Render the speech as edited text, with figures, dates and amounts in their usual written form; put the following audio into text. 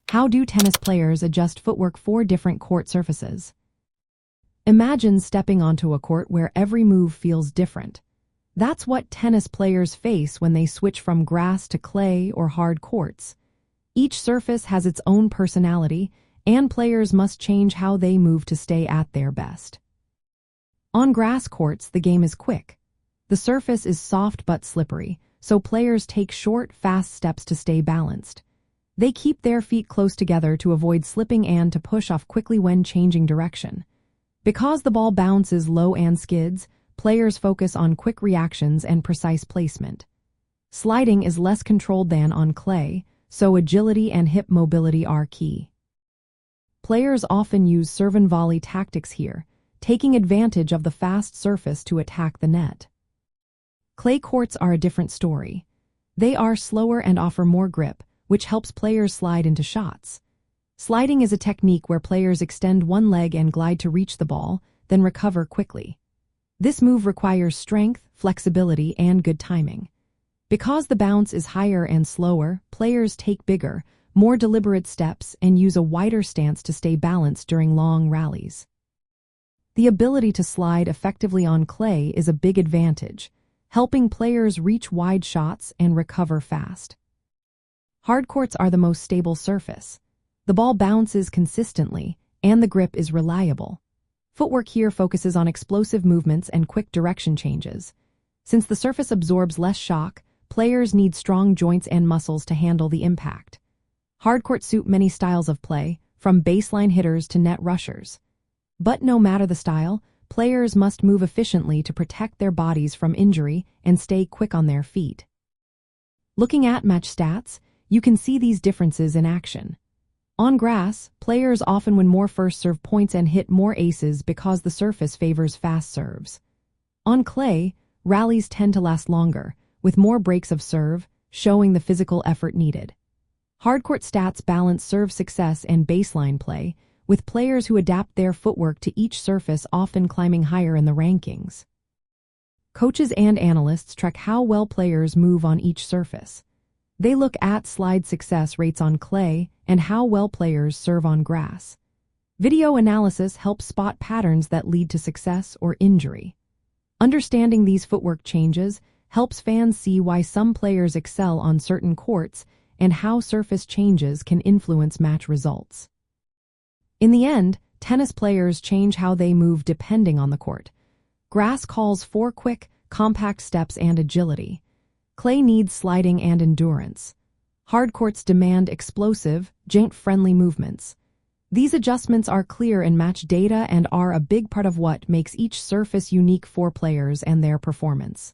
How do tennis players adjust footwork for different court surfaces? Imagine stepping onto a court where every move feels different. That's what tennis players face when they switch from grass to clay or hard courts. Each surface has its own personality, and players must change how they move to stay at their best. On grass courts, the game is quick. The surface is soft but slippery, so players take short, fast steps to stay balanced. They keep their feet close together to avoid slipping and to push off quickly when changing direction. Because the ball bounces low and skids, players focus on quick reactions and precise placement. Sliding is less controlled than on clay, so agility and hip mobility are key. Players often use serve and volley tactics here, taking advantage of the fast surface to attack the net. Clay courts are a different story. They are slower and offer more grip, which helps players slide into shots. Sliding is a technique where players extend one leg and glide to reach the ball, then recover quickly. This move requires strength, flexibility, and good timing. Because the bounce is higher and slower, players take bigger, more deliberate steps and use a wider stance to stay balanced during long rallies. The ability to slide effectively on clay is a big advantage, helping players reach wide shots and recover fast. Hard courts are the most stable surface. The ball bounces consistently, and the grip is reliable. Footwork here focuses on explosive movements and quick direction changes. Since the surface absorbs less shock, players need strong joints and muscles to handle the impact. Hardcourt suit many styles of play, from baseline hitters to net rushers. But no matter the style, players must move efficiently to protect their bodies from injury and stay quick on their feet. Looking at match stats, you can see these differences in action. On grass, players often win more first serve points and hit more aces because the surface favors fast serves. On clay, rallies tend to last longer, with more breaks of serve, showing the physical effort needed. Hardcourt stats balance serve success and baseline play, with players who adapt their footwork to each surface often climbing higher in the rankings. Coaches and analysts track how well players move on each surface. They look at slide success rates on clay and how well players serve on grass. Video analysis helps spot patterns that lead to success or injury. Understanding these footwork changes helps fans see why some players excel on certain courts and how surface changes can influence match results. In the end, tennis players change how they move depending on the court. Grass calls for quick, compact steps and agility. Clay needs sliding and endurance. Hard courts demand explosive, joint-friendly movements. These adjustments are clear in match data and are a big part of what makes each surface unique for players and their performance.